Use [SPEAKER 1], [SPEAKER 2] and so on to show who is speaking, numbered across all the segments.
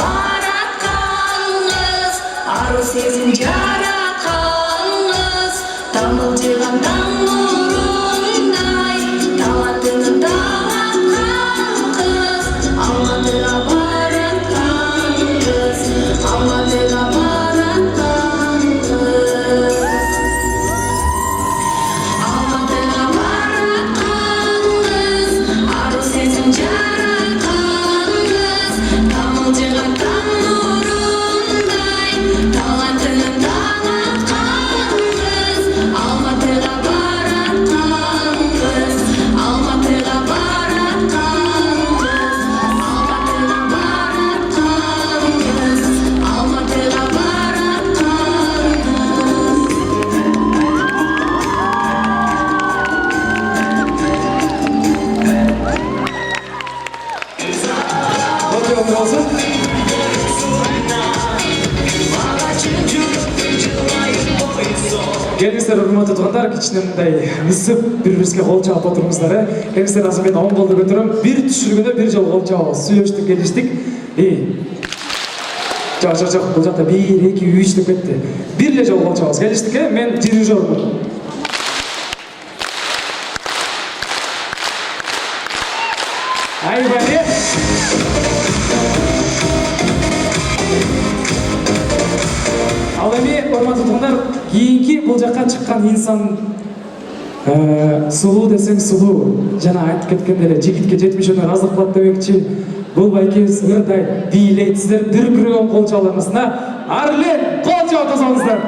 [SPEAKER 1] баратканыңыз, ару сезім жаратқаныңыз, тамылжыған таң нұрындай, талантыңыз далатқан қыз. Алматыға баратканыңыз, Алматыға бараткан қыз. Алматыға баратканыңыз, ару сезім жаратқаныңыз, тамылжыған таң нұрындай, талантыңыз далатқан қыз. Алматыға бараткан қыз, Алматыға бараткан қыз, Алматыға бараткан қыз, Алматыға бараткан қыз.
[SPEAKER 2] Келіңіздер, урматтуу туугандар, кичине мындай ысып бири-бирибизге кол чаап отуруңуздар. Келіңіздер, азыр мен 10 колду көтөрөм. Бир түшүргөндө бир жолу кол чаабыз. Сүйлөштүк, келиштик. Жок, бул жакта 1, 2, 3 деп кетти. Бир эле жолу кол чаабыз. Келиштик, мен дирижермун. Айбари. Ал эми, урматтуу туугандар, кийинки бул жакка чыккан инсан сулуу десең сулуу, жана айтып кеткендей эле жигитке 70 ыраазылык кылат демекчи. Бул байкебиз ырдай бийлейт. Сиздер дүркүрөгөн кол чааларыңызна Арлен кол чаап тосоңуздар.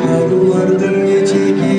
[SPEAKER 3] Arılardan geçeki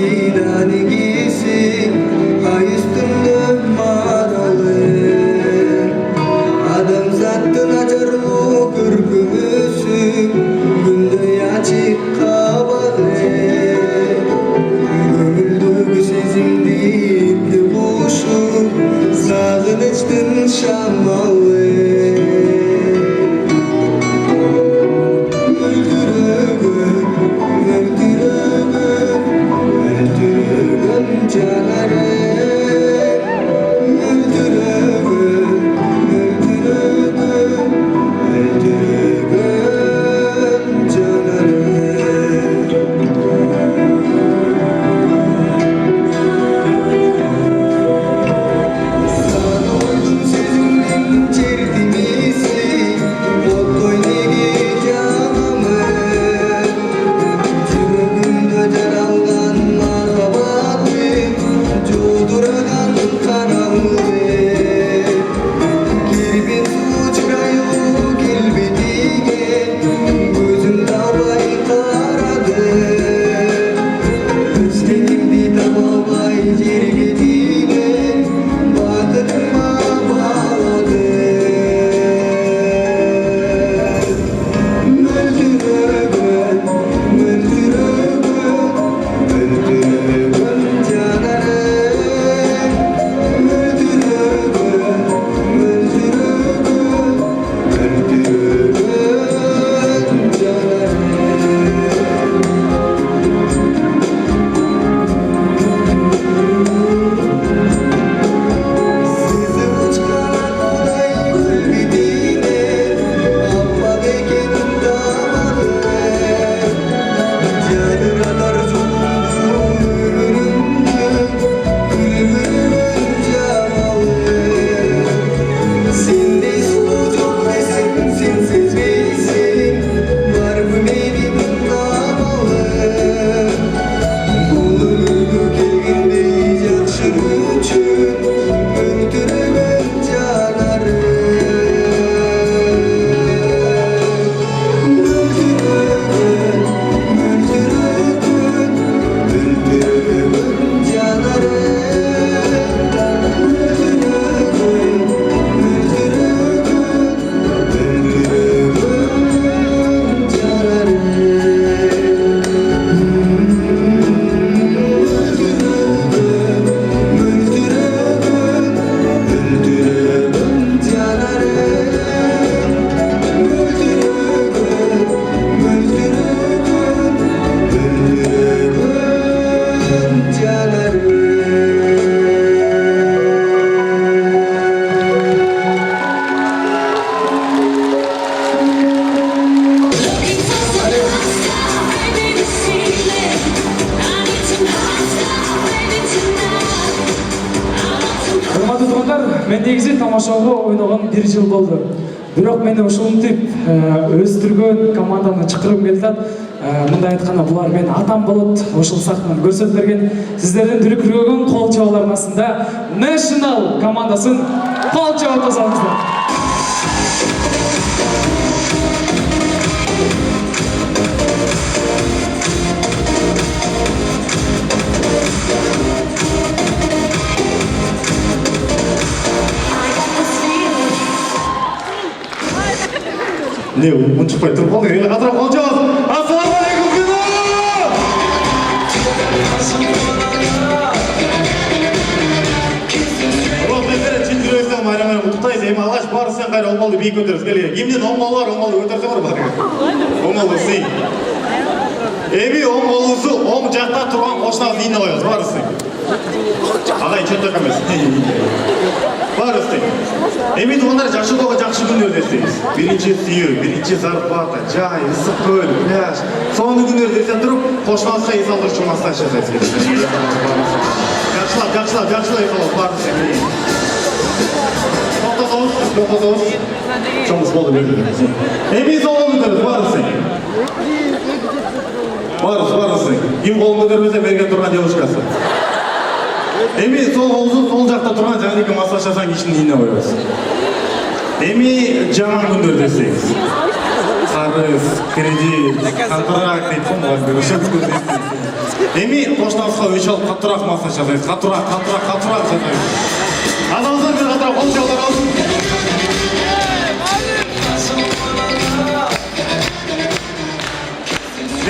[SPEAKER 2] мен негизи тамашага ойногон 1 жыл болду. Бирок мени ушинтип өстүргөн команданы чакыргым келип атат. Мындай айтканда булар менин атам болот. Ошол сахнаны көрсөтүп берген сиздердин дүркүрөгөн кол чабууларынын астында National командасын кол чабып тосаңыздар.
[SPEAKER 3] Не, унчукпай туруп калдың, эле катыраак кол чабасың. Ассалаумалейкум, кино! Рохметтере чын жүрөктөн майрамай куттуктайбыз. Эми алгач баары сен кайра оңолду бийик көтөрүбүз. Келе. Кимдин оңолу бар, оңолду көтөрсөң бар баары. Оңолу сый. Эми оңолусу оң жакта турган кошунабыз ийине коебуз, баарысы. Агай чөтөк эмес. Баарысы. Эми туугандар жашоодогу жакшы күндөрдү эстейбиз. Биринчи сүйүү, биринчи зарплата, жай, ысык көл, пляж. Сонун күндөрдү эстеп туруп, кошунабызга эс алдыруу үчүн массаж жасайбыз. Жакшылап эс алабыз баарысы. Токтотобуз. Чоңуз болду берди. Эми сонун күндөрдү баарысы. Баарысы. Ким колун көтөрбөсө берген турган девушкасы. Эми сол жакта турган жанагы массаж жасаган кишинин ийине коебуз. Эми жаман күндөрдү эстейбиз. Карыз, кредит, контракт дейт го. Эми кошунабызга өч алып катуураак массаж жасайбыз. Катуураак жасайбыз. Адамдар бир катуураак кол чабуулар алсын.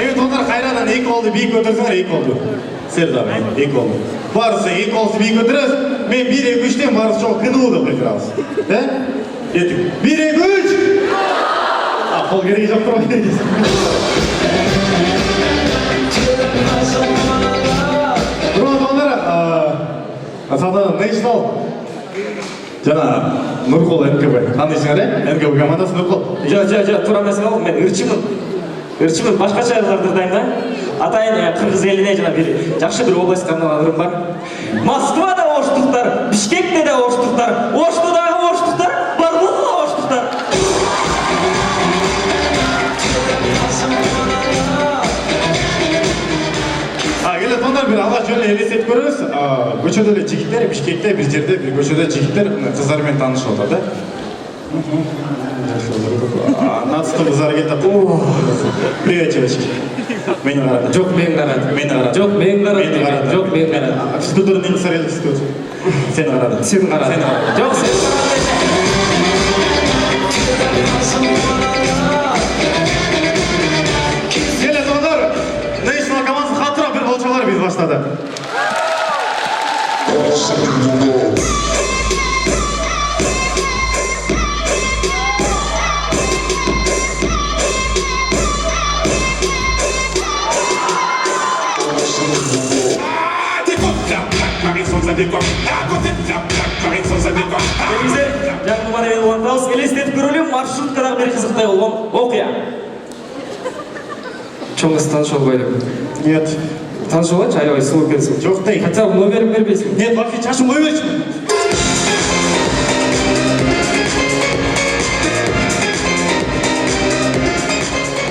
[SPEAKER 3] Эми туугандар кайрадан 2 колду бийик көтөрсөңөр, 2 колду. Сер дагы 2 колду. Баарысы 2 колду бийик көтөрөбүз. Мен 1-2-3-тен баарысы чоң КНУ деп койдурабыз. Кеттик. 1-2-3. Кол кереги жок турбайбы? Асада National жана Нуркол НКБ. Кандайсыңар, НКБ командасы Нуркол.
[SPEAKER 4] Жо, туура эмес болду. Мен ырчымын башкача аялдарды дайым да. Атайын кыргыз элине жана бир жакшы бир областка арналган ырым бар. Москвада оштуктар, Бишкекте да оштуктар, Оштудагы оштуктар, барлыгы оштуктар.
[SPEAKER 3] Келе тондар бир алгач жөн элестетип көрөбүз. Көчөдө эле жигиттер, Бишкекте бир жерде бир көчөдө жигиттер кыздар менен таанышып атат, да. Натсты кыздар келип. Привет, девочки. Мени карады.
[SPEAKER 2] Жок, мен карадым. Жок, мен карадым.
[SPEAKER 3] Физкультурный кыздар эле физкультура. Сени карады.
[SPEAKER 2] Сен карадың. Жок, сен
[SPEAKER 3] Келе тондар, National командасы катуураак бир кол чабуулар биз баштады.
[SPEAKER 4] Жаңы бара ел болғандабыз, елестетіп көрөлүм, маршруткадагы бир кызыктай болгон окуя.
[SPEAKER 2] чоңуз таанышып албайлы.
[SPEAKER 3] Нет.
[SPEAKER 2] Таанышып алайынчы, аябай сулуу экенсиң.
[SPEAKER 3] Жок дейт.
[SPEAKER 2] Хотя бы номерин бербейсиңби?
[SPEAKER 3] Нет, вообще чашым кой берчи.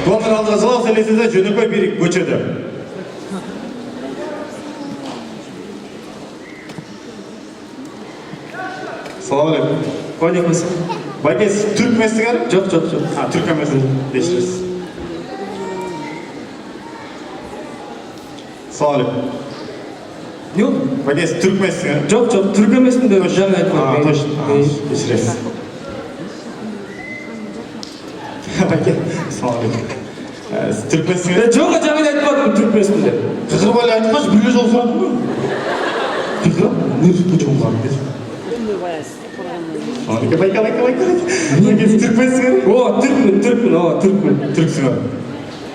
[SPEAKER 3] Тондар алдыга жылабыз элесиңиздер жөнөкөй бир көчөдө. Салам алейкум.
[SPEAKER 2] Алейкум ассалам.
[SPEAKER 3] Байке, сиз түрк эмессиңер?
[SPEAKER 2] Жок.
[SPEAKER 3] Түрк эмес. Кечиресиз. Салам алейкум.
[SPEAKER 2] Не болду?
[SPEAKER 3] Байке, сиз түрк эмессиңер?
[SPEAKER 2] Жок, түрк эмесмин деп жаңы айттым.
[SPEAKER 3] Точно. Кечиресиз. Байке, салам алейкум. Сиз түрк эмессиңер?
[SPEAKER 2] Жок, жаңы айтпадым түрк эмесмин деп.
[SPEAKER 3] Кызыр бала айтканчы бир жол сурадым. Кызыр, нервке чоң бар деп. Байка. Байке, сиз түрк эмессиңер?
[SPEAKER 2] О, түркмүн.
[SPEAKER 3] Түрксүңөр.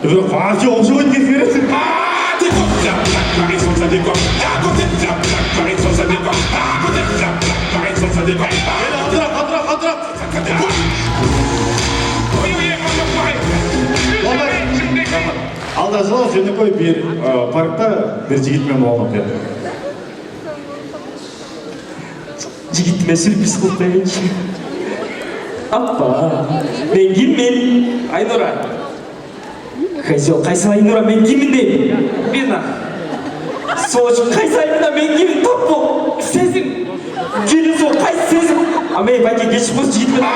[SPEAKER 3] Бирок анча окшогон кезгересиң. Алда жылы жөнөкөй бир паркта бир жигит менен болгон.
[SPEAKER 4] жигитиме сюрприз кылып коеюнчу. Апа, мен киммин? Айнура. Кайсы Айнура, мен киммин дейм? Мен Соч, кайсы Айнура, мен киммин? Топпо, сезим. Келин сол, кайсы сезим? А мен байке кечип болсо жигитиме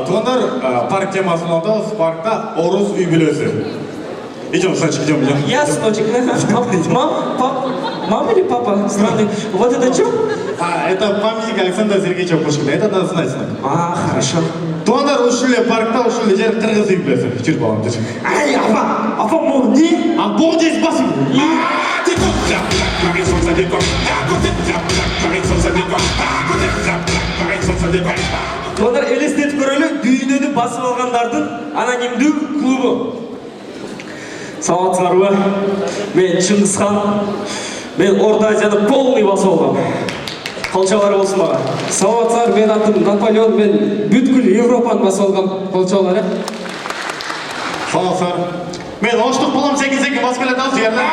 [SPEAKER 3] Туғандар, парк темасын алдыңыз, паркта орыс үй бүлесі. Идем, Санчик, идем.
[SPEAKER 4] Я, сыночек, мама или папа? Странный. Вот это что?
[SPEAKER 3] Это памятник Александра Сергеевича Пушкина. Это надо знать.
[SPEAKER 4] Хорошо.
[SPEAKER 3] Туғандар, ушілі паркта, ушілі жер қырғыз үй бүлесі. Жүр балам, жүр.
[SPEAKER 4] Ай, апа, бұл не?
[SPEAKER 3] Бұл дейсіз басым.
[SPEAKER 4] Олар елестетіп көрелі дүйінені басып алғандардың анонимді клубы. Саламатсыздар ба? Мен Шыңғысхан. Мен Орта Азияны полный басып алғам. Қолшалары болсын баға.
[SPEAKER 2] Саламатсыздар, мен атым Наполеон, мен бүткіл Европаны басып алғам. Қолшалары.
[SPEAKER 3] Саламатсыздар. Мен оштық болам секен басып келеді ал жерді.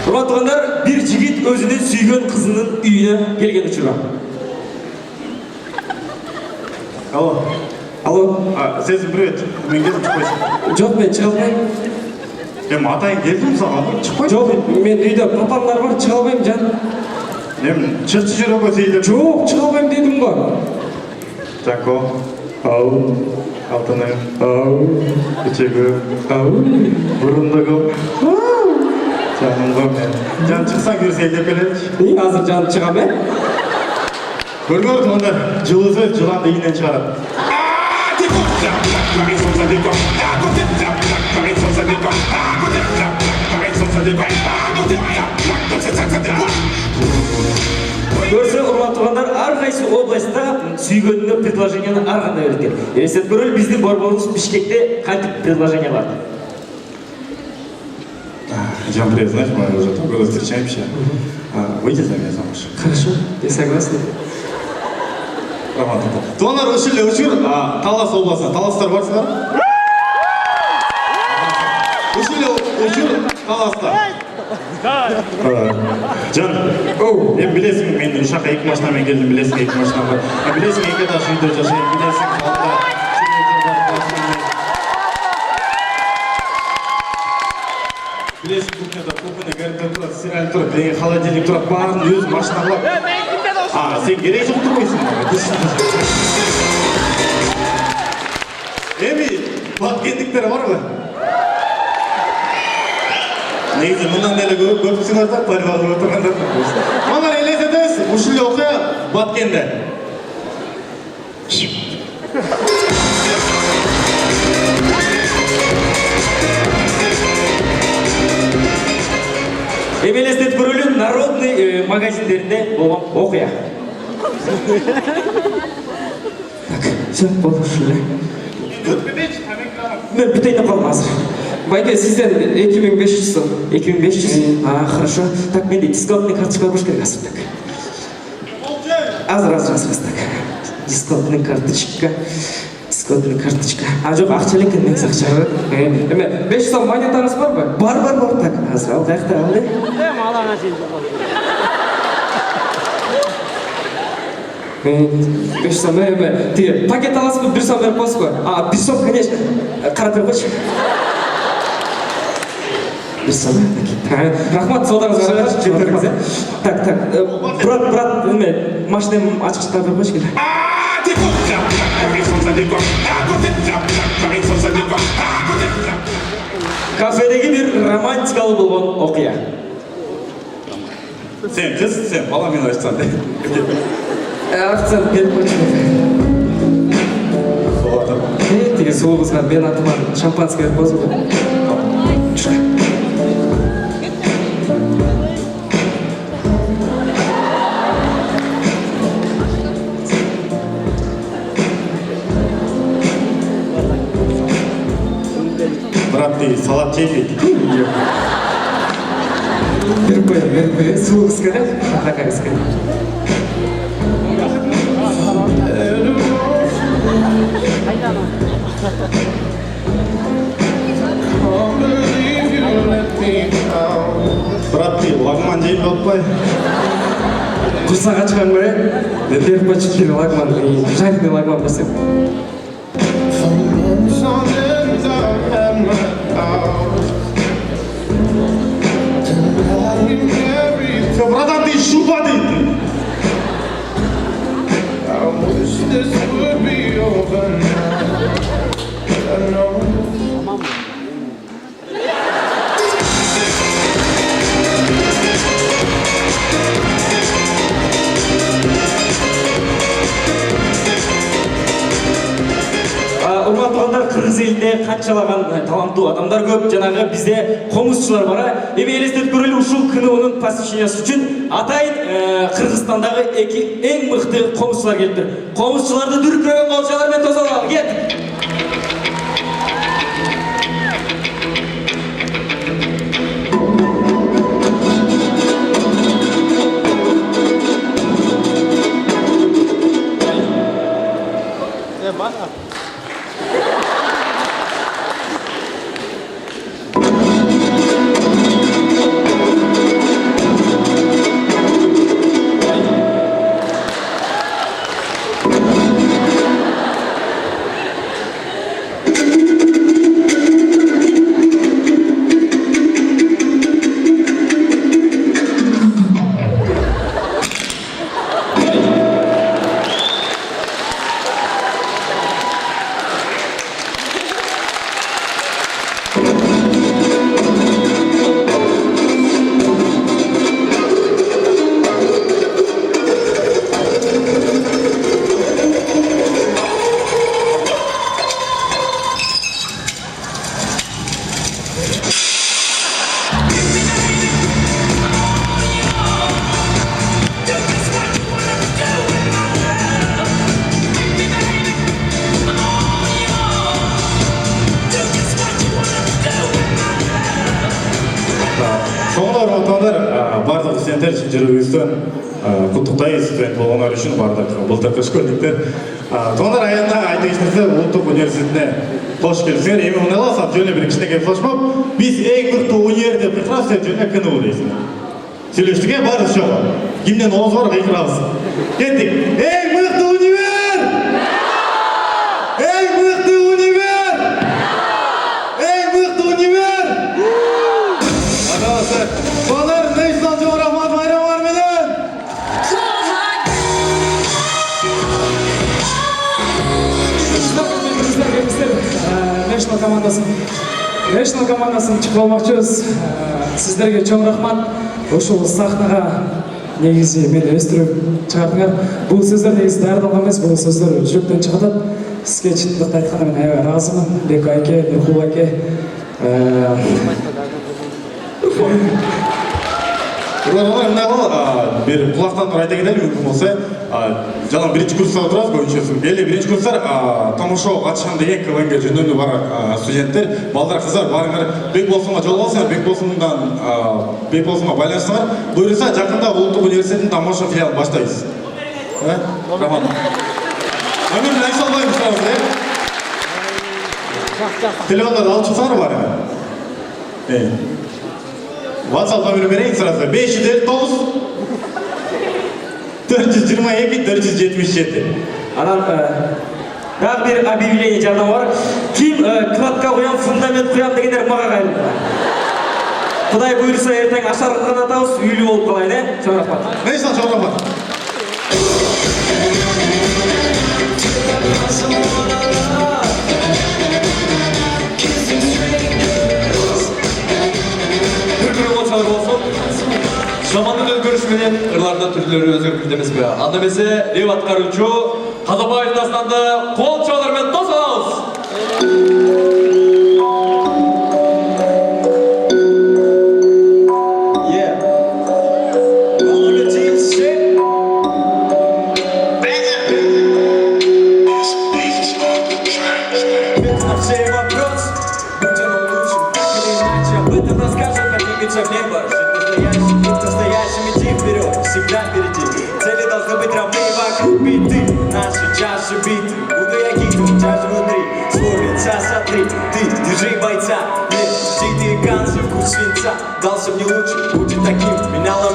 [SPEAKER 4] Құрбаттығандар, бір жігіт өзінің сүйген қызының үйіне келген ұшыра.
[SPEAKER 3] Алло. Сезім, привет. Мен келдім шықпайсың.
[SPEAKER 2] Жоқ, мен шыға алмаймын.
[SPEAKER 3] Атайын келдім саған, шықпайсың.
[SPEAKER 2] Жоқ, мен үйде папамдар бар, шыға алмаймын, жан.
[SPEAKER 3] Шықшы жүре ғой сейді.
[SPEAKER 2] Жоқ, шыға алмаймын дедім ғой.
[SPEAKER 3] Жако, ау, алтыны, ау, күчегі, ау, бұрындығы, ау, жаным ғой мен. Жан шықсаң көрсе елдеп келеді.
[SPEAKER 2] Азыр жаным шыға ме?
[SPEAKER 3] Көргөр тұғындар, жылы сөз жыланды иінен шығарады.
[SPEAKER 4] Көрсе, құрбаттығандар, әрқайсы областта сүйгеніне предложенияны арғанда өрткен. Елестет көрел, біздің борболымыз Бишкекте қантip предложения бар.
[SPEAKER 3] Жан, привет, знаешь, мы уже так года встречаемся. Выйди за меня замуж.
[SPEAKER 2] Хорошо, я согласен.
[SPEAKER 3] Роман, туғандар өшілі өшір, Талас обласына. Таластар барсыңдар? Өшілі өшір, Таласта. Жан, мен білесің, мен ұшаққа 2 машинамен келдім, білесің 2 машина бар. Білесің, 2 этаж үйде жашайын, білесің, қалда. Білесің, кухня, гарнитур тұрады, стиральный тұрады, холодильник тұрады, барын өз машина бар. Сен керек жоқ тұрмайсың. Баткендіктері бар ғой? Негізі мұндан әлі көптісіңдер да, парвалы отырғандар. Маңар елесетіңіз, ұшылы оқия, Баткенді.
[SPEAKER 4] Емелестет көрілі народный магазиндерінде болған оқия.
[SPEAKER 2] Так, все, болды ұшылы. Мен бүтейді қалым азыр. Байке, сізден 2500 сыл.
[SPEAKER 4] 2500? Хорошо. Так, менде дисконтный карточка бош керек асыр. Азыр. Так. Дисконтный карточка. Жоқ, ақчалы екен, мен ақша.
[SPEAKER 2] 500 сом монетаңыз бар ба?
[SPEAKER 4] Бар. Так, азыр ал, қаяқта алды.
[SPEAKER 5] Малаңа сен жоқ.
[SPEAKER 2] 500 сом, пакет аласыз ба, 1 сом беріп қойсыз ғой? 1 сом, конечно. Қарап беріп қойшы. 1 сом, рахмат, саудаңызға қарашы, жеттеріңіз, е? Так, брат, машинам ашық шығарып беріп қойшы келді.
[SPEAKER 4] Кафедегі бір романтикалы болған оқия.
[SPEAKER 3] Сен, баламен ашсаң.
[SPEAKER 2] Акцент беріп қойшы. Теге сұлу қызға мен атыма шампанский беріп қойсың ғой.
[SPEAKER 3] Брат, ты салат чейді.
[SPEAKER 2] Беріп қойын, сұлу қызға да, такая қызға.
[SPEAKER 3] Брат, ты лагман жейін болтпай.
[SPEAKER 4] Құрсақ ашқан ғой, мен беріп почти лагман, жайықпен лагман басып.
[SPEAKER 3] Все, братан, ты шуба ты.
[SPEAKER 4] Урматтығандар, қырғыз елінде қаншалаған талантты адамдар көп, жаңағы бізде қомысшылар бар. Эми елестетіп көрелі, ушул күні оның посвящениясы үшін атайын Қырғызстандағы ең мықты қомысшылар келіп тұр. Қомысшыларды дүркіреген қолшалармен тосалап кеттік.
[SPEAKER 3] Бардық студенттер жүргізген құттықтайыз студент болғандар үшін бардық былтырғы школьниктер. Тоғандар аяғында айта кетсеңіздер ұлттық университетіне қош келіпсіңдер. Эми мынайлар сап жөне бір кішкентай флешмоб. Біз ең мықты универ деп қиқырабыз, сен жөне күні ойлайсың. Сөйлештіге барыз жоға. Кімнен оңыз бар қиқырабыз. Кеттік. Ең мықты универ! Ең мықты универ! Ең мықты универ! Адаласы, балар National Geographic байрамы бар менен!
[SPEAKER 2] National командасын шығып алмақчыбыз. Сіздерге чоң рахмат. Ошол сахнаға негізі мен өстіріп шығардыңар. Бұл сөздер негізі дайырдалған емес, бұл сөздер жүректен шығады. Сізге шындықты айтқанда мен аябай разымын. Беко әке, Нұрқұл әке.
[SPEAKER 3] Мындай ғой, бір құлақтан тұр айта кетелі мүмкін болса, жаңа бірінші курста отырамыз көбіншесі. Белі бірінші курстар тамашо қатышқан деген КВН-ге жөнделу бар студенттер, балдар, қыздар барыңдар. Бекболсынға жол алсаңар, Бекболсынға байланыстыңар. Бұйырса жақында ұлттық университеттің тамаша филиалын баштайыз. Роман. Өмірін айса албаймыз сұрауыз, телефондарды алып шықсаңар бар. WhatsApp номері берейін сразу. 559 422 477.
[SPEAKER 4] Анан дағы бір объявление жардам бар. Ким кладка қоям, фундамент қоям дегендер маға қайын. Құдай бұйырса ертең ашарғын атауыз, үйлі болып қалайын, чоң рахмат.
[SPEAKER 3] Нейсан, чоң рахмат.
[SPEAKER 5] Заманның өзгерісіменен ырларда түрлері өзгеріп емес пе. Анда месе реп атқарушы Қазабаев дастанды қол чалармен тосалауыз.
[SPEAKER 4] Всегда впереди. Цели должны быть равны вокруг биты. Наши чаши биты. Буду я гитом, чаши внутри. Свой
[SPEAKER 6] бойца, смотри, ты держи бойца. Нет, жди ты ганцы, вкус свинца. Дался мне лучше, будет таким. Меняла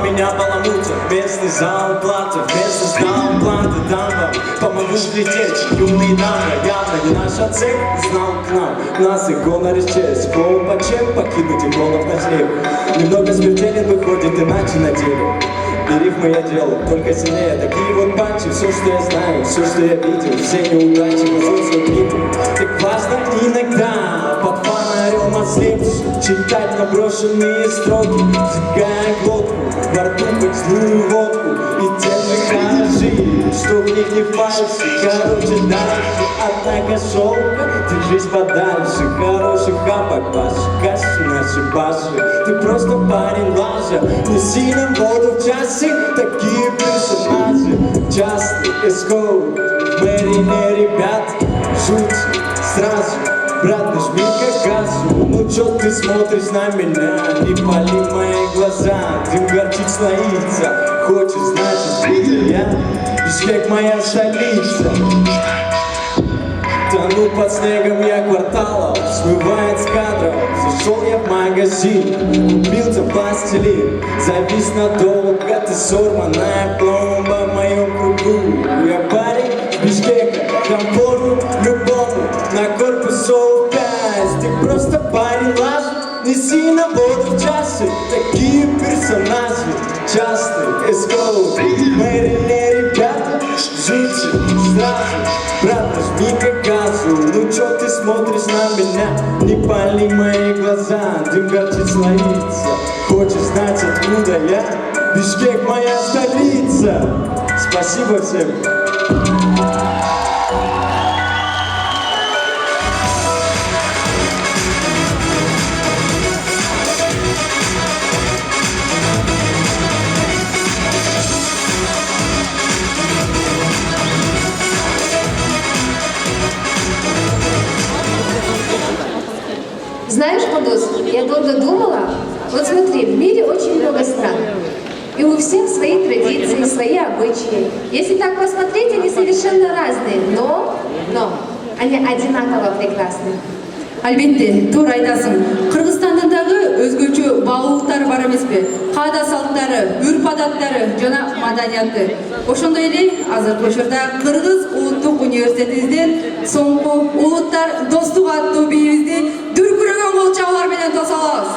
[SPEAKER 6] меня баламута. Местный зал плата, местный зал плата. Дам вам, помогу взлететь, юные дамы. Явно не наша цель, знал к нам. Нас и гонор исчез. Клоун почем покинуть иголов на шлем. Немного смертелен выходит иначе на деле. И рифмы я делал, только сильнее. Такие вот панчи, все, что я знаю, все, что я видел. Все неудачи, позор книгу. Так важно иногда под фонарем ослепший читать наброшенные строки, сжигая глотку, во рту хоть злую водку. И те же хороши, что в них не фальши. Короче, дальше, однако шелка, держись подальше. Хороший хапок ваш, каши наши баши. Ты просто парень лажа, неси нам воду в часы. Такие персонажи, частный эскорт. Мэри, ребят, жуть, сразу. Брат, нажми как газу. Ну чё ты смотришь на меня? Не пали мои глаза. Дым горчит слоится. Хочешь, значит, видел я? Бишкек моя столица. Тону под снегом я кварталов, смывает с кадров. Зашел я в магазин, купил там пластилин. Завис надолго, ты сорванная пломба в моем кругу. Я парень с Бишкека, комфорту любому на корпусов 5. Ты просто парень лажет, неси на воду в часы. Такие персонажи, частный эскорт. Мэри, ребята, жути сразу. Брат, нажми как газу. Ну чё ты смотришь на меня? Не пали мои глаза. Дым горчит слоится. Хочешь знать, откуда я? Бишкек моя столица. Спасибо всем.
[SPEAKER 7] Знаешь, Кудус, я долго думала, вот смотри, в мире очень много стран, и у всех свои традиции, свои обычаи. Если так посмотреть, они совершенно разные, но они одинаково прекрасны.
[SPEAKER 8] Албетте, туура айтасың. Кыргызстандын дагы өзгөчө баалуулуктары бар эмеспи? Каада салттары, үрп адаттары жана маданияты. Ошондой эле азыркы учурда Кыргыз улуттук университетибиздин соңку улуттар достук аттуу бийибизди дүркүрөгөн кол чабуулар менен тосолобуз.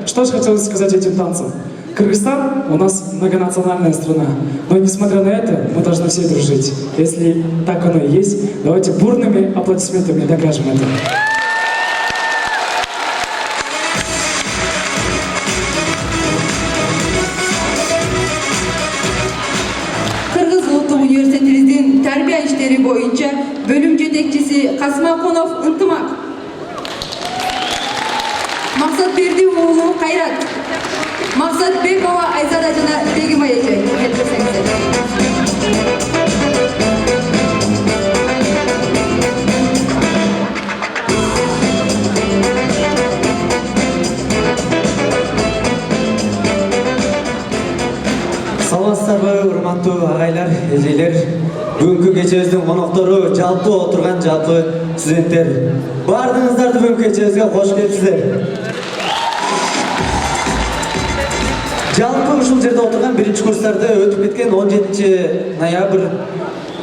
[SPEAKER 2] что же хотелось сказать этим танцем? Кыргызстан у нас многонациональная страна, но несмотря на это, мы должны все дружить. Если так оно и есть, давайте бурными аплодисментами докажем это.
[SPEAKER 8] Кыргыз Улуттук университетибиздин тарбия иштери боюнча бөлүм жетекчиси Касмаконов Ынтымак, Максатберди уулу Кайрат, Максатбекова Айзада жана Бегим эже келтирсеңиздер.
[SPEAKER 6] Саламатсыздарбы, урматтуу агайлар, эжелер. Бүгүнкү кечебиздин коноктору, жалпы отурган жалпы студенттер. Баардыгыңыздарды бүгүнкү кечебизге кош келипсиздер. Жалпы ушул жерде отурган биринчи курстарды өтүп кеткен 17 ноябрь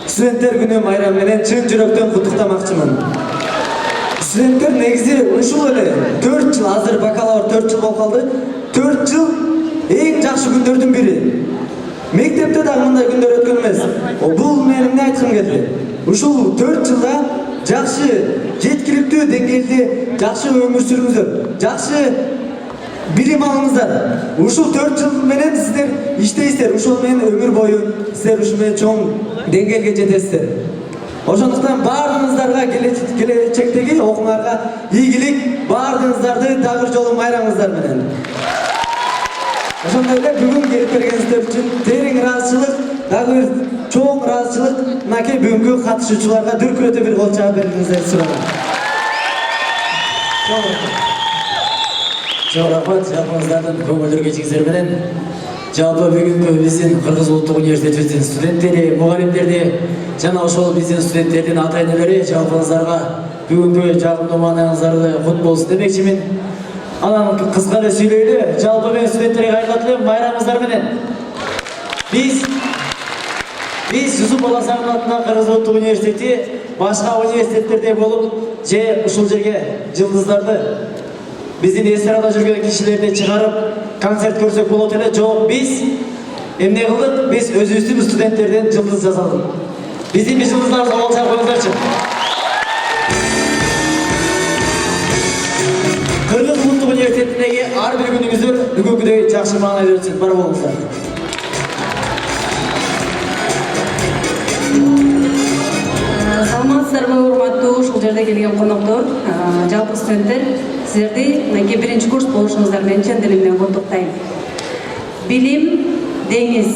[SPEAKER 6] студенттер күнү майрамы менен чын жүрөктөн куттуктамакчымын. Студенттер негизи ушул эле 4 жыл, азыр бакалавр 4 жыл болуп калды. 4 жыл эң жакшы күндөрдүн бири. Мектепте дагы мындай күндөр өткөн эмес. Бул мен эмне айткым келди? Ушул 4 жылда жакшы, жеткиликтүү деңгээлде жакшы өмүр сүрүңүздөр, жакшы билим алыңыздар. Ушул 4 жыл менен сиздер иштейсиздер. Ушул менен өмүр бою сиздер ушул менен чоң деңгээлге жетесиздер. Ошондуктан баардыгыңыздарга келечектеги окууңарга ийгилик, баардыгыңыздарды дагы жолу майрамыңыздар менен. Ошондой эле бүгүн келип бергениңиздер үчүн терең ыраазычылык, дагы бир чоң ыраазычылык мынакей бүгүнкү катышуучуларга дүркүрөтө бир кол чаап бергениңиздерди сурайм.
[SPEAKER 9] Чоң рахмат жалпыңыздардын көңүлдүү кечиңиздер менен. Жалпы бүгүнкү биздин Кыргыз Улуттук университетибиздин студенттери, мугалимдери жана ошол биздин студенттердин ата-энелери жалпыңыздарга бүгүнкү жагымдуу маанаңыздарды кут болсун демекчимин. Анан кыска эле сүйлөйлү. Жалпы мен студенттерге кайрылат элем майрамыңыздар менен. Биз Юсуп Баласагын атынан Кыргыз Улуттук университети башка университеттерде болуп, же ушул жерге жылдыздарды биздин эстарада жүргөн кишилерди чыгарып концерт көрсөк болот эле. Жок, биз эмне кылдык? Биз өзүбүздүн студенттерден жылдыз жасадык. Биздин жылдыздарыбызга кол чаап коюңуздарчы. Кыргыз Улуттук университетиндеги ар бир күнүңүздөр бүгүнкүдөй жакшы маанайда өтсүн. Бар болуңуздар.
[SPEAKER 8] Саламатсыздарбы, урматтуу ушул жерде келген коноктор, жалпы студенттер, сиздерди мынакей биринчи курс болушуңуздар менен чын дилимден куттуктайм. Билим деңиз,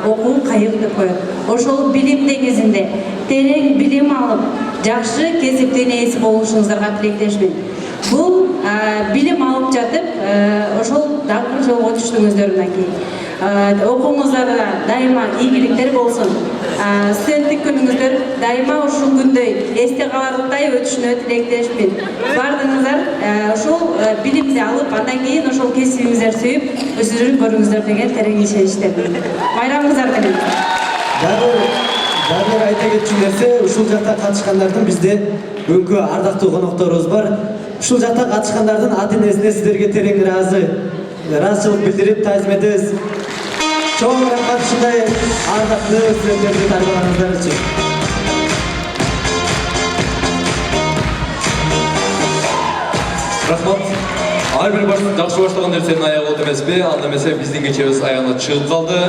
[SPEAKER 8] окуу кайык деп коет. Ошол билим деңизинде терең билим алып, жакшы кесиптин ээси болушуңуздарга тилектешмин. Бул билим алып жатып, ошол дагы жолго түштүңүздөр мынакей. Окууңуздарда дайыма ийгиликтер болсун. Студенттик күнүңүздөр дайыма ушул күндөй эсте каларлыктай өтүшүнө тилектешмин. Баардыгыңыздар ушул билимди алып, андан кийин ошол кесибиңиздерди сүйүп өсүрүп көрүңүздөр деген терең ишеничтемин. Майрамыңыздар менен.
[SPEAKER 6] Дагы айта кетчү нерсе, ушул жакта катышкандардын бизде бүгүнкү ардактуу конокторубуз бар. Ушул жакта катышкандардын ата-энесине сиздерге терең ыраазычылык билдирип таазим этебиз. Чоң рахмат ушундай ардактуу студенттерди тарбиялаганыңыздар үчүн.
[SPEAKER 5] Рахмат. Ар бир жакшы баштаган нерсенин аягы болот эмеспи? Анда эмесе биздин кечебиз аягына чыгып калды.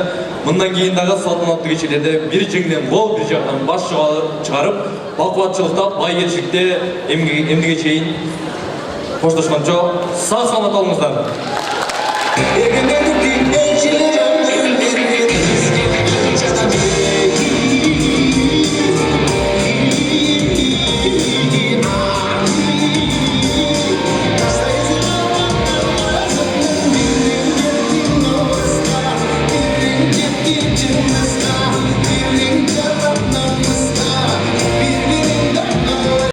[SPEAKER 5] Мындан кийин дагы салтанаттуу кечелерде бир жеңден гол, бир жактан баш чыгарып, бакубатчылыкта, байгелчиликте эмнеге чейин коштошкончо сак саламат болуңуздар.